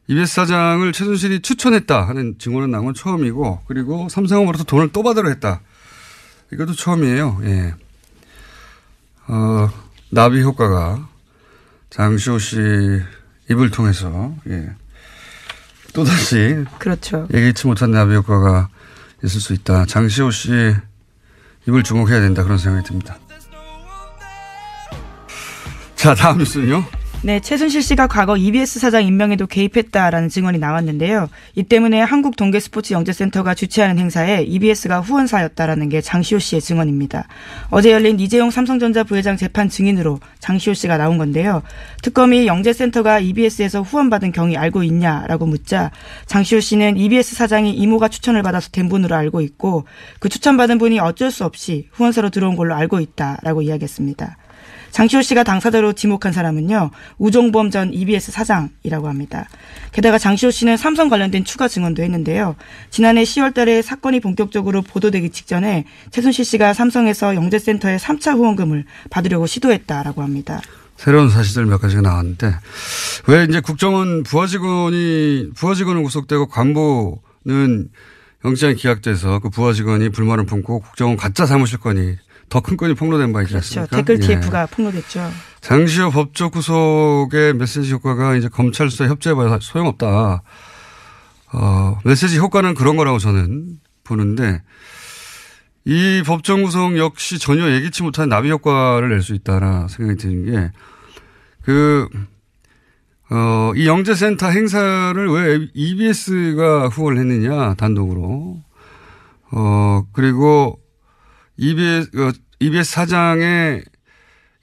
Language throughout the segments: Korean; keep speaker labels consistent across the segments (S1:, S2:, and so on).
S1: EBS 사장을 최순실이 추천했다 하는 증언은 나온 건 처음이고, 그리고 삼성으로부터 돈을 또 받으러 했다. 이것도 처음이에요. 예. 나비 효과가 장시호 씨 입을 통해서, 예. 또다시. 그렇죠. 예기치 못한 나비 효과가 있을 수 있다. 장시호 씨 입을 주목해야 된다. 그런 생각이 듭니다. 자, 다음 뉴스는요.
S2: 네, 최순실 씨가 과거 EBS 사장 임명에도 개입했다라는 증언이 나왔는데요. 이 때문에 한국동계스포츠영재센터가 주최하는 행사에 EBS가 후원사였다라는 게 장시호 씨의 증언입니다. 어제 열린 이재용 삼성전자 부회장 재판 증인으로 장시호 씨가 나온 건데요. 특검이 영재센터가 EBS에서 후원받은 경위 알고 있냐라고 묻자 장시호 씨는 EBS 사장이 이모가 추천을 받아서 된 분으로 알고 있고 그 추천받은 분이 어쩔 수 없이 후원사로 들어온 걸로 알고 있다라고 이야기했습니다. 장시호 씨가 당사자로 지목한 사람은요. 우종범 전 EBS 사장이라고 합니다. 게다가 장시호 씨는 삼성 관련된 추가 증언도 했는데요. 지난해 10월 달에 사건이 본격적으로 보도되기 직전에 최순실 씨가 삼성에서 영재센터에 3차 후원금을 받으려고 시도했다라고 합니다.
S1: 새로운 사실들 몇 가지가 나왔는데 왜 이제 국정원 부하직원은 구속되고 간부는 영장이 기각돼서 그 부하직원이 불만을 품고 국정원 가짜 사무실 건이 더 큰 건이 폭로된 바 있지 않습니까?
S2: 그렇죠. 댓글 TF가 예. 폭로됐죠.
S1: 장시호 법적 구속의 메시지 효과가 이제 검찰 수사 협조해봐야 소용없다. 메시지 효과는 그런 거라고 저는 보는데 이 법정 구속 역시 전혀 예기치 못한 나비 효과를 낼 수 있다라 생각이 드는 게 이 영재센터 행사를 왜 EBS가 후원을 했느냐 단독으로. 그리고 EBS 사장의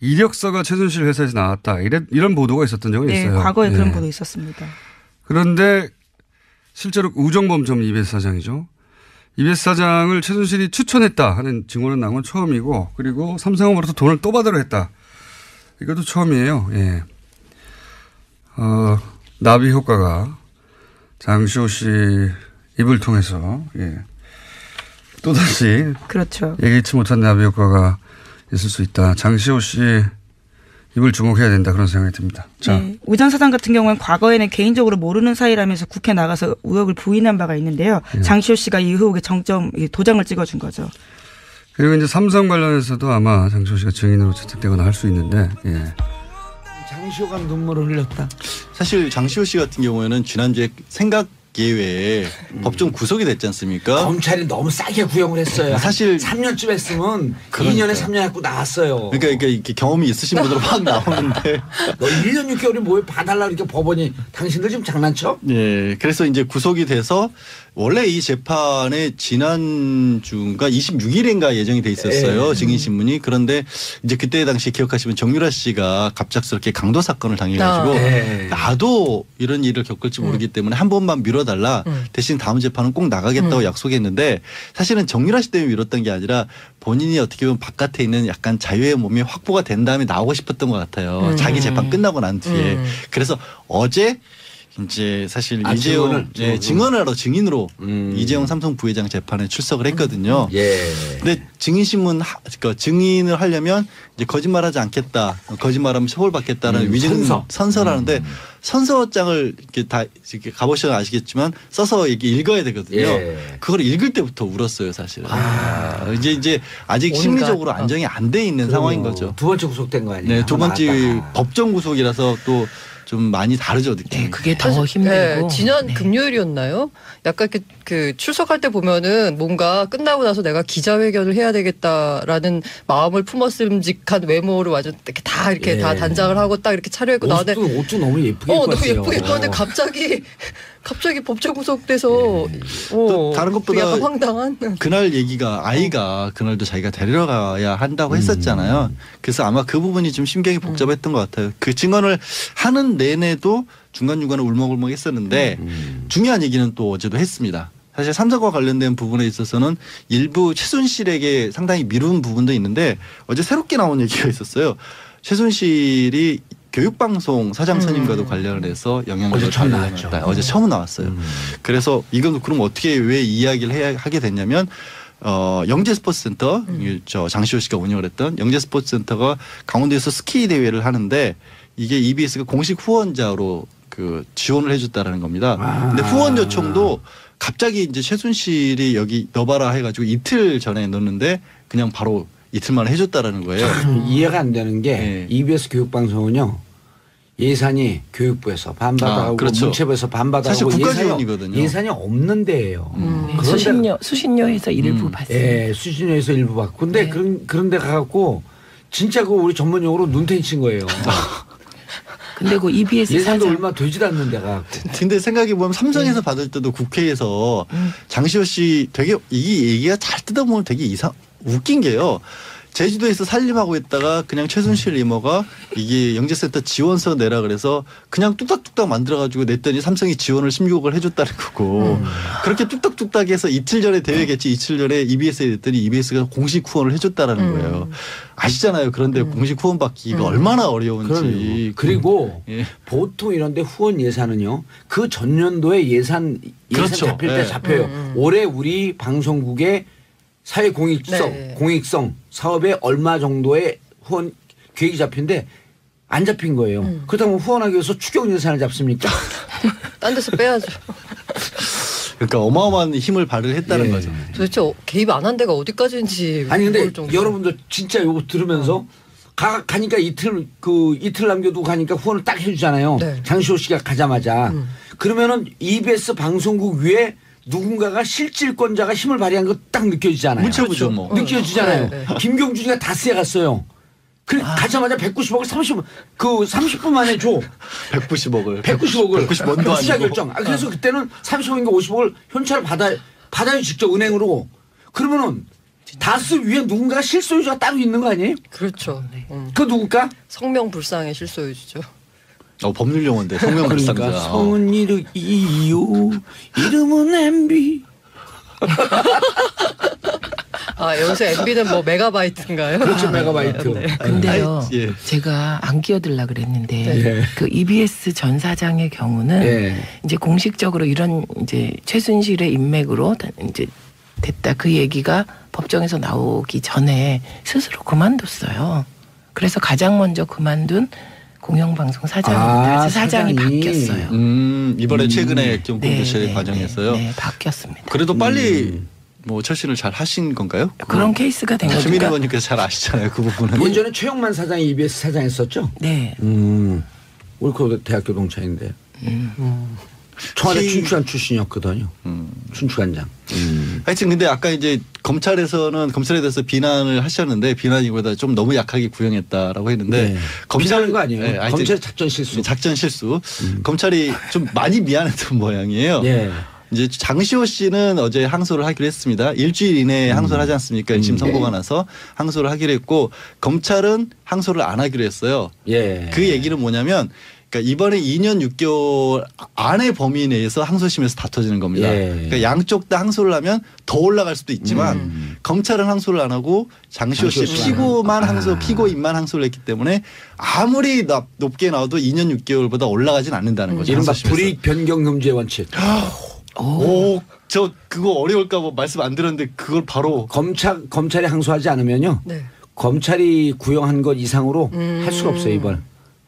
S1: 이력서가 최순실 회사에서 나왔다. 이런 보도가 있었던 적은 있어요.
S2: 네, 과거에 그런 보도 있었습니다.
S1: 그런데 실제로 우정범 전 EBS 사장이죠. EBS 사장을 최순실이 추천했다 하는 증언은 나온 건 처음이고, 그리고 삼성으로부터 돈을 또 받으러 했다. 이것도 처음이에요. 예. 나비 효과가 장시호 씨 입을 통해서, 예. 또다시. 그렇죠. 예기치 못한 나비 효과가 있을 수 있다. 장시호 씨 입을 주목해야 된다. 그런 생각이 듭니다. 자.
S2: 네. 우 전 사장 같은 경우는 과거에는 개인적으로 모르는 사이라면서 국회 나가서 의혹을 부인한 바가 있는데요. 예. 장시호 씨가 이 의혹의 정점, 도장을 찍어준 거죠.
S1: 그리고 이제 삼성 관련해서도 아마 장시호 씨가 증인으로 채택되거나 할 수 있는데, 예.
S3: 장시호가 눈물을 흘렸다.
S4: 사실 장시호 씨 같은 경우에는 지난주에 생각 예외에 법정 구속이 됐지 않습니까?
S3: 검찰이 너무 싸게 구형을 했어요.
S4: 사실
S3: 3년쯤 했으면 2년에 3년 했고 나왔어요.
S4: 그러니까 이렇게 경험이 있으신 분들은 막 나오는데
S3: 너 1년 6개월이 뭐에 봐달라 이렇게 법원이 당신들 지금 장난쳐?
S4: 네, 그래서 이제 구속이 돼서 원래 이 재판에 지난주인가 26일인가 예정이 돼 있었어요. 증인 신문이. 그런데 이제 그때 당시 기억하시면 정유라 씨가 갑작스럽게 강도 사건을 당해가지고 나도 이런 일을 겪을지 모르기 때문에 한 번만 미뤄달라. 대신 다음 재판은 꼭 나가겠다고 약속했는데 사실은 정유라 씨 때문에 미뤘던 게 아니라 본인이 어떻게 보면 바깥에 있는 약간 자유의 몸이 확보가 된 다음에 나오고 싶었던 것 같아요. 자기 재판 끝나고 난 뒤에. 그래서 어제 이제 사실 이재용 증언을 하러 증인으로 이재용 삼성 부회장 재판에 출석을 했거든요. 근데 증인 신문 그러니까 증인을 하려면 이제 거짓말하지 않겠다, 거짓말하면 처벌받겠다는 위증 선서라는데 선서장을 이렇게 다 이렇게 가보셔서 아시겠지만 써서 이렇게 읽어야 되거든요. 그걸 읽을 때부터 울었어요, 사실은. 이제 아직 심리적으로 안정이 안 돼 있는 상황인 거죠.
S3: 두 번째 구속된 거 아니에요?
S4: 네, 두 번째 법정 구속이라서 또. 좀 많이 다르죠, 느낌.
S5: 네, 그게 더 힘들고. 지난 금요일이었나요? 약간 그 출석할 때 보면은 뭔가 끝나고 나서 내가 기자회견을 해야 되겠다라는 마음을 품었음직한 외모를 완전 이렇게 다 이렇게 다 단장을 하고 딱 이렇게 차려입고 나왔는데
S3: 옷도 너무 예쁘게 입고
S5: 너무 예쁘게 입었는데 갑자기 법정 구속돼서
S4: 또 다른 것보다
S5: 약간 황당한
S4: 그날 얘기가 아이가 그날도 자기가 데리러 가야 한다고 했었잖아요. 그래서 아마 그 부분이 좀 심경이 복잡했던 것 같아요. 그 증언을 하는 내내도 중간중간에 울먹울먹 했었는데 중요한 얘기는 또 어제도 했습니다. 사실 삼성과 관련된 부분에 있어서는 일부 최순실에게 상당히 미룬 부분도 있는데 어제 새롭게 나온 얘기가 있었어요. 최순실이 교육방송 사장 선임과도 관련을 해서 영향력을 발휘했다. 어제 처음 나왔어요. 그래서 이건 그럼 어떻게 왜 이야기를 하게 됐냐면 영재스포츠센터 저 장시호 씨가 운영을 했던 영재스포츠센터가 강원도에서 스키 대회를 하는데 이게 EBS가 공식 후원자로 그 지원을 해줬다라는 겁니다. 근데 후원 요청도 갑자기 이제 최순실이 여기 넣어봐라 해가지고 이틀 전에 넣었는데 그냥 바로 이틀 만에 해줬다라는 거예요.
S3: 이해가 안 되는 게
S4: 네.
S3: EBS 교육방송은요. 예산이 교육부에서 반받아가고
S4: 그렇죠.
S3: 문체부에서 반받아가고
S4: 사실 국가 지원이거든요.
S3: 예산이 없는 데예요.
S6: 수신료에서 일부 받습니다.
S3: 예, 수신료에서 일부 받고. 근데
S6: 네.
S3: 그런 데 가갖고 진짜 그 우리 전문용어로 눈탱이 친 거예요.
S6: 근데 그 EBS
S3: 예산도
S6: 사장
S3: 얼마 되지도 않는 데 가갖고.
S4: 근데 생각해보면 삼성에서 받을 때도 국회에서 장시호 씨 되게 이 얘기가 잘 뜯어보면 되게 웃긴 게요. 제주도에서 살림하고 있다가 그냥 최순실 이모가 이게 영재센터 지원서 내라 그래서 그냥 뚝딱뚝딱 만들어가지고 냈더니 삼성이 지원을 16억을 해줬다는 거고 그렇게 뚝딱뚝딱 해서 이틀 전에 대회 개최 이틀 전에 EBS에 냈더니 EBS가 공식 후원을 해줬다라는 거예요. 아시잖아요. 그런데 공식 후원 받기가 얼마나 어려운지.
S3: 그리고
S4: 예.
S3: 보통 이런데 후원 예산은요. 그 전년도에 예산
S4: 그렇죠.
S3: 잡힐 때
S4: 예.
S3: 잡혀요. 올해 우리 방송국의 사회 공익성 사업에 얼마 정도의 후원 계획이 잡힌데 안 잡힌 거예요. 그렇다면 후원하기 위해서 추경 예산을 잡습니까?
S5: 딴 데서 빼야죠.
S4: 그러니까 어마어마한 힘을 발휘했다는
S3: 예.
S4: 거죠.
S5: 도대체 개입 안 한 데가 어디까지인지.
S3: 아니 근데
S5: 모를 정도로.
S3: 여러분들 진짜 요거 들으면서 가니까 이틀 남겨두고 가니까 후원을 딱 해주잖아요.
S5: 네.
S3: 장시호 씨가 가자마자 그러면은 EBS 방송국 위에 누군가가 실질권자가 힘을 발휘한 거 딱 느껴지잖아요.
S4: 문체부죠 뭐.
S3: 느껴지잖아요.
S5: 네.
S3: 김경준이가 다스에 갔어요. 가자마자 190억을 30분 만에 줘.
S4: 190억을.
S3: 190억을.
S4: 190원도
S3: 투자
S4: 아니고.
S3: 결정. 그래서 그때는 30억인가 50억을 현찰을 받아요 직접 은행으로. 그러면은 다스 위에 누군가 실소유자가 따로 있는 거 아니에요?
S5: 그렇죠.
S3: 그 누굴까?
S5: 성명불상의 실소유주죠.
S4: 법률 용어인데 성명불상자.
S3: 그러니까 성은 이유 이름은 MB.
S5: 아 여기서 MB는 뭐 메가바이트인가요?
S3: 그렇죠. 메가바이트.
S5: 네.
S6: 근데요,
S4: 아이, 예.
S6: 제가 안 끼어들라 그랬는데
S3: 네.
S6: 그 EBS 전 사장의 경우는
S3: 예.
S6: 이제 공식적으로 이런 이제 최순실의 인맥으로 이제 됐다 그 얘기가 법정에서 나오기 전에 스스로 그만뒀어요. 그래서 가장 먼저 그만둔 공영방송 사장입니다. 사장이 바뀌었어요.
S4: 이번에 최근에 경공교체
S6: 네,
S4: 과정에서요.
S6: 네, 바뀌었습니다.
S4: 그래도 빨리 뭐 철신을 잘 하신 건가요?
S6: 그런 케이스가 된 거죠.
S4: 주민
S6: 그러니까
S4: 의원님께서 잘 아시잖아요. 그 부분은.
S3: 예전에 최영만 사장이 EBS 사장했었죠.
S6: 네.
S3: 우리 그 대학교 동창인데. 청와대 춘추관 출신이었거든요. 춘추관장.
S4: 하여튼 근데 아까 이제 검찰에 대해서 비난을 하셨는데 비난이보다 좀 너무 약하게 구형했다라고 했는데
S3: 네. 비난한 거 아니에요?
S4: 네,
S3: 검찰 작전 실수.
S4: 작전 실수. 검찰이 좀 많이 미안했던 모양이에요.
S3: 예.
S4: 이제 장시호 씨는 어제 항소를 하기로 했습니다. 일주일 이내에 항소를 하지 않습니까? 1심 선고가 나서 항소를 하기로 했고 검찰은 항소를 안 하기로 했어요.
S3: 예.
S4: 그 얘기는 뭐냐면 그러니까 이번에 2년 6개월 안의 범위 내에서 항소심에서 다퉈지는 겁니다.
S3: 예.
S4: 그러니까 양쪽 다 항소를 하면 더 올라갈 수도 있지만 검찰은 항소를 안 하고 장시호 씨
S3: 장시호 씨만
S4: 피고만
S3: 하고.
S4: 항소, 피고인만 항소를 했기 때문에 아무리 높게 나와도 2년 6개월보다 올라가진 않는다는 거죠.
S3: 이른바
S4: 항소심에서.
S3: 불이익 변경 금지의 원칙.
S4: 오, 저 그거 어려울까 봐 말씀 안 들었는데 그걸 바로
S3: 검찰이 항소하지 않으면요.
S5: 네.
S3: 검찰이 구형한 것 이상으로 할 수가 없어요 이번.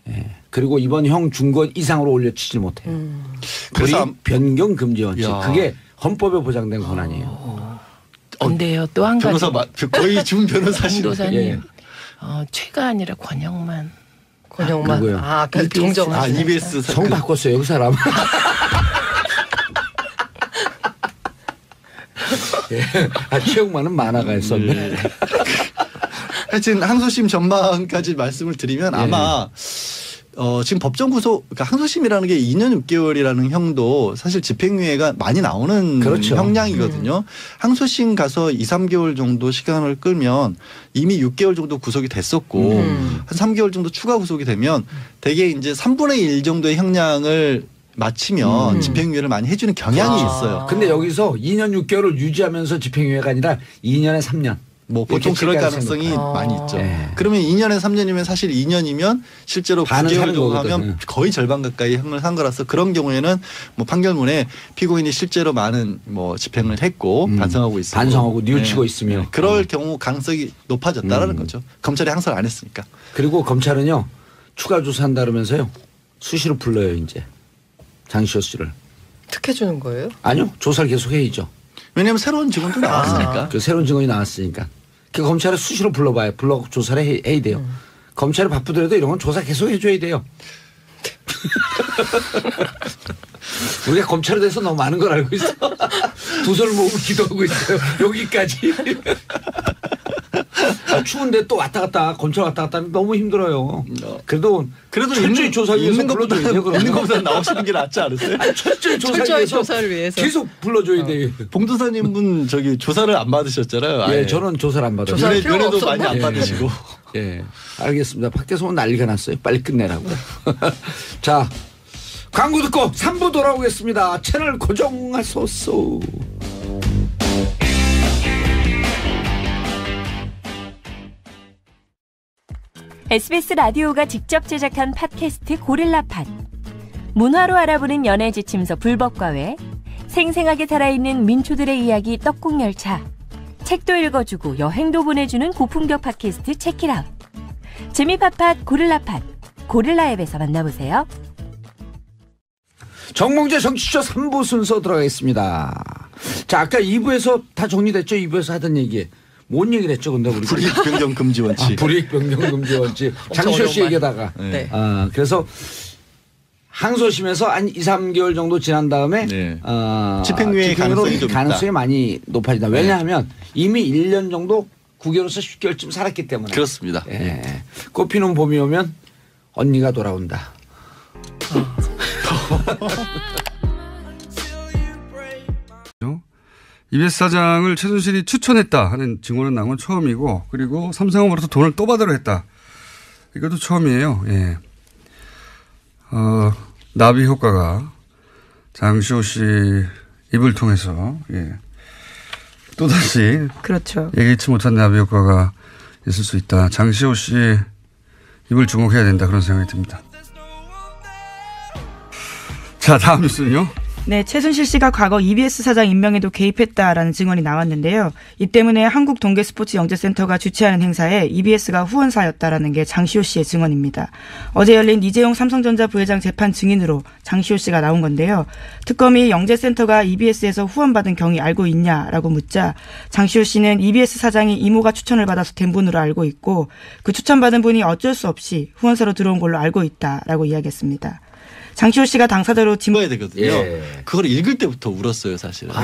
S3: 예. 그리고 이번 형 준 것 이상으로 올려치질 못해요.
S4: 그래서
S3: 불이익 변경 금지 원칙.
S4: 야.
S3: 그게 헌법에 보장된 권한이에요.
S6: 근데요 또 한 가지
S4: 변호사 거의 준 변호사시네.
S6: 변호사님
S3: 예.
S6: 최가 아니라 권영만
S5: 권영만.
S3: 누구요?
S5: 아, 아까
S6: EBS.
S5: 정정.
S4: 아 EBS
S3: 성 바꿨어요 그 사람. 예. 최영만은 만화가 했었네.
S4: 하여튼 항소심 전망까지 말씀을 드리면
S3: 예.
S4: 아마 지금 법정 구속 그러니까 항소심이라는 게 2년 6개월이라는 형도 사실 집행유예가 많이 나오는
S3: 그렇죠.
S4: 형량이거든요. 항소심 가서 2, 3개월 정도 시간을 끌면 이미 6개월 정도 구속이 됐었고 한 3개월 정도 추가 구속이 되면 대개 이제 3분의 1 정도의 형량을 마치면 집행유예를 많이 해주는 경향이 있어요.
S3: 근데 여기서 2년 6개월을 유지하면서 집행유예가 아니라 2년에 3년.
S4: 뭐 보통
S3: 이렇게
S4: 그럴
S3: 칠까지
S4: 가능성이
S5: 생각해요.
S4: 많이 있죠.
S3: 네.
S4: 그러면 2년에 3년이면 사실 2년이면 실제로
S3: 반은
S4: 9개월
S3: 사는
S4: 정도
S3: 거거든요.
S4: 하면 거의 절반 가까이 형을 산 거라서 그런 경우에는 뭐 판결문에 피고인이 실제로 많은 뭐 집행을 했고 반성하고 있고
S3: 반성하고 뉘우치고 있으며.
S4: 그럴 경우 가능성이 높아졌다라는 거죠. 검찰이 항소를 안 했으니까.
S3: 그리고 검찰은요 추가 조사한다 그러면서요 수시로 불러요 이제. 장시호 씨를.
S5: 특혜 주는 거예요?
S3: 아니요. 조사를 계속 해야죠.
S4: 왜냐하면 새로운 직원도 나왔으니까.
S3: 그 새로운 증언이 나왔으니까. 그 검찰에 수시로 불러봐요. 불러 조사를 해야 돼요. 검찰이 바쁘더라도 이런 건 조사 계속 해줘야 돼요. 우리가 검찰에 대해서 너무 많은 걸 알고 있어. 두 손을 모으고 기도하고 있어요. 여기까지. 추운데 또 왔다 갔다 검찰 왔다 갔다 하면 너무 힘들어요. 그래도 철저히 조사 위해서
S4: 있는 것보다 있는 것보다 나오시는 게 낫지 않으세요?
S3: 아니, 철저히
S5: 조사를 위해서
S3: 계속 불러줘야 돼요.
S4: 봉도사님은 저기 조사를 안 받으셨잖아요. 아예.
S3: 예, 저는 조사를 안 받아요.
S4: 면회도 많이 안 받으시고.
S3: 예, 알겠습니다. 밖에서 오늘 난리가 났어요. 빨리 끝내라고. 자, 광고 듣고 3부 돌아오겠습니다. 채널 고정하소서.
S7: SBS 라디오가 직접 제작한 팟캐스트 고릴라팟. 문화로 알아보는 연애 지침서 불법과외, 생생하게 살아있는 민초들의 이야기 떡국열차, 책도 읽어주고 여행도 보내주는 고품격 팟캐스트 체키라웃. 재미팟팟 고릴라팟, 고릴라 앱에서 만나보세요.
S3: 정몽재 정치쇼 3부 순서 들어가겠습니다. 자, 아까 2부에서 다 정리됐죠? 2부에서 하던 얘기. 뭔 얘기를 했죠? 근데 우리
S4: 불이익 변경 금지 원칙.
S3: 불이익 변경 금지 원칙. 장시호 씨 얘기다가.
S5: 네.
S3: 그래서 항소심에서 한 2, 3개월 정도 지난 다음에
S4: 네. 집행유예
S3: 가능성이 많이 높아진다. 왜냐하면 이미 1년 정도 9개월에서 10개월쯤 살았기 때문에.
S4: 그렇습니다.
S3: 예. 꽃피는 봄이 오면 언니가 돌아온다.
S1: EBS 사장을 최순실이 추천했다 하는 증언은 나온 건 처음이고, 그리고 삼성으로부터 돈을 또 받으려 했다. 이것도 처음이에요. 예. 나비 효과가 장시호 씨 입을 통해서, 예. 또다시.
S2: 그렇죠.
S1: 예기치 못한 나비 효과가 있을 수 있다. 장시호 씨 입을 주목해야 된다. 그런 생각이 듭니다. 자, 다음 뉴스는요.
S2: 네, 최순실 씨가 과거 EBS 사장 임명에도 개입했다라는 증언이 나왔는데요. 이 때문에 한국동계스포츠영재센터가 주최하는 행사에 EBS가 후원사였다라는 게 장시호 씨의 증언입니다. 어제 열린 이재용 삼성전자 부회장 재판 증인으로 장시호 씨가 나온 건데요. 특검이 영재센터가 EBS에서 후원받은 경위 알고 있냐라고 묻자 장시호 씨는 EBS 사장이 이모가 추천을 받아서 된 분으로 알고 있고 그 추천받은 분이 어쩔 수 없이 후원사로 들어온 걸로 알고 있다라고 이야기했습니다. 장시호 씨가 당사자로
S4: 짚어야 되거든요.
S3: 예.
S4: 그걸 읽을 때부터 울었어요, 사실은.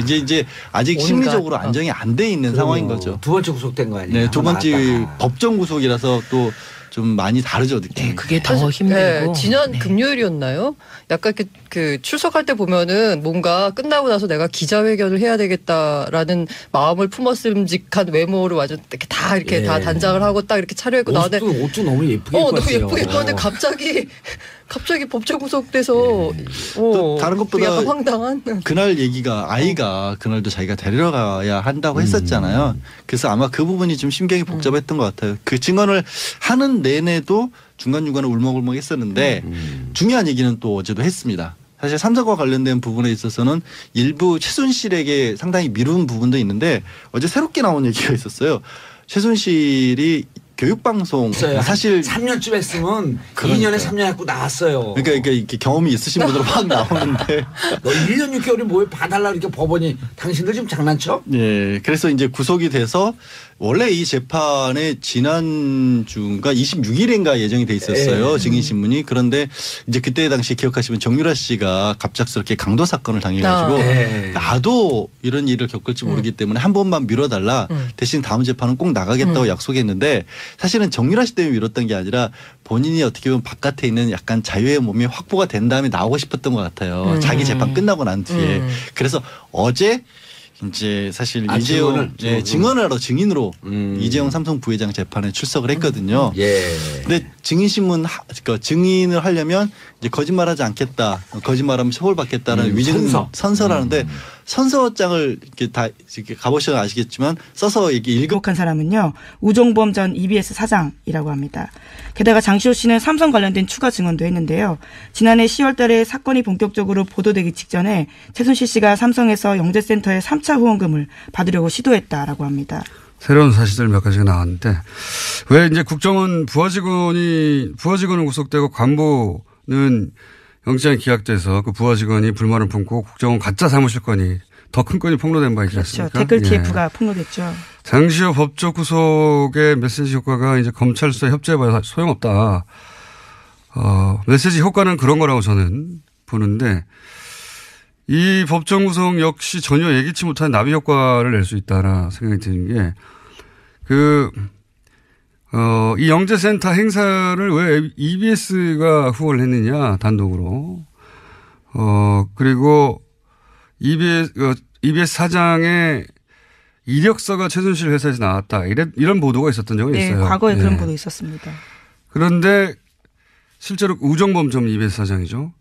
S4: 이제 아직 심리적으로 안정이 안 돼 있는 상황인 거죠.
S3: 두 번째 구속된 거 아니에요?
S4: 네, 두 번째 법정 구속이라서 또 좀 많이 다르죠, 느낌이.
S6: 네, 그게 더 힘들고.
S5: 네, 지난 금요일이었나요? 약간 이렇게 그 출석할 때 보면은 뭔가 끝나고 나서 내가 기자회견을 해야 되겠다라는 마음을 품었음직한 외모를 완전 이렇게 다 이렇게 다 단장을 하고 딱 이렇게 차려입고 나왔는데
S3: 옷도 너무 예쁘게 입고
S5: 너무 예쁘게 입었는데 갑자기 법정 구속돼서
S4: 또 다른 것보다
S5: 약간 황당한
S4: 그날 얘기가 아이가 그날도 자기가 데리러 가야 한다고 했었잖아요. 그래서 아마 그 부분이 좀 심경이 복잡했던 것 같아요. 그 증언을 하는 내내도 중간중간에 울먹울먹 했었는데 중요한 얘기는 또 어제도 했습니다. 사실 삼성과 관련된 부분에 있어서는 일부 최순실에게 상당히 미룬 부분도 있는데 어제 새롭게 나온 얘기가 있었어요. 최순실이 교육방송 사실
S3: 3년쯤 했으면 2년에 3년 했고 나왔어요.
S4: 그러니까 이렇게 경험이 있으신 분으로 막 나오는데
S3: 너 1년 6개월이 뭐에 봐달라 이렇게 법원이 당신들 지금 장난쳐?
S4: 네, 그래서 이제 구속이 돼서 원래 이 재판에 지난주가 26일인가 예정이 돼 있었어요. 증인 신문이. 그런데 이제 그때 당시 기억하시면 정유라 씨가 갑작스럽게 강도 사건을 당해가지고 나도 이런 일을 겪을지 모르기 때문에 한 번만 미뤄달라. 대신 다음 재판은 꼭 나가겠다고 약속했는데 사실은 정유라 씨 때문에 미뤘던 게 아니라 본인이 어떻게 보면 바깥에 있는 약간 자유의 몸이 확보가 된 다음에 나오고 싶었던 것 같아요. 자기 재판 끝나고 난 뒤에. 그래서 어제 이제 사실 이재용 증언하러 증인으로 이재용 삼성 부회장 재판에 출석을 했거든요. 근데 증인 신문 그러니까 증인을 하려면 이제 거짓말하지 않겠다, 거짓말하면 처벌받겠다는 위증 선서라는데 선서장을 이렇게 다 이렇게 가보시면 아시겠지만 써서 이렇게
S2: 일곡한 사람은요 우종범 전 EBS 사장이라고 합니다. 게다가 장시호 씨는 삼성 관련된 추가 증언도 했는데요. 지난해 10월달에 사건이 본격적으로 보도되기 직전에 최순실 씨가 삼성에서 영재센터에 3차 후원금을 받으려고 시도했다라고 합니다.
S1: 새로운 사실들 몇 가지가 나왔는데 왜 이제 국정원 부하 직원은 구속되고 간부는 영장이 기각돼서 그 부하 직원이 불만을 품고 국정원 가짜 사무실 건이 더 큰 건이 폭로된 바 있지
S2: 그렇죠.
S1: 않습니까?
S2: 댓글 TF가 폭로됐죠.
S1: 장시호 법적 구속의 메시지 효과가 이제 검찰 수사 협조해봐야 소용없다. 메시지 효과는 그런 거라고 저는 보는데 이 법정 구속 역시 전혀 예기치 못한 나비 효과를 낼 수 있다라 생각이 드는 게 이 영재센터 행사를 왜 EBS가 후원을 했느냐 단독으로. 그리고 EBS 사장의 이력서가 최순실 회사에서 나왔다. 이런 보도가 있었던 적이 있어요.
S2: 과거에 그런 보도 있었습니다.
S1: 그런데 실제로 우정범 전 EBS 사장이죠.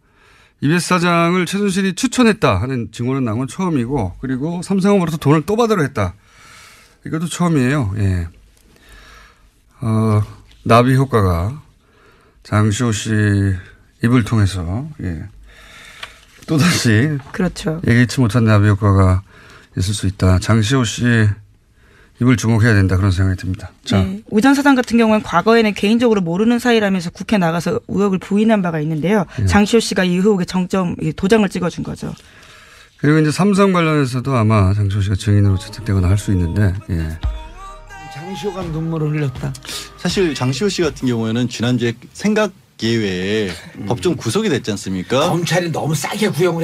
S1: EBS 사장을 최순실이 추천했다 하는 증언은 나온 건 처음이고 그리고 삼성으로부터 돈을 또 받으려 했다. 이것도 처음이에요. 예. 나비 효과가 장시호 씨 입을 통해서 또다시
S2: 그렇죠.
S1: 예기치 못한 나비 효과가 있을 수 있다. 장시호 씨 입을 주목해야 된다 그런 생각이 듭니다. 자.
S2: 네. 우 전 사장 같은 경우는 과거에는 개인적으로 모르는 사이라면서 국회 나가서 의혹을 부인한 바가 있는데요. 장시호 씨가 이 의혹에 도장을 찍어준 거죠.
S1: 그리고 이제 삼성 관련해서도 아마 장시호 씨가 증인으로 채택되거나 할 수 있는데
S3: 장시호가 눈물을 흘렸다.
S4: 사실 장시호 씨 같은 경우에는 지난주에 생각 예외에 법정 구속이 됐지 않습니까?
S3: 검찰이 너무 싸게 구형을 했어.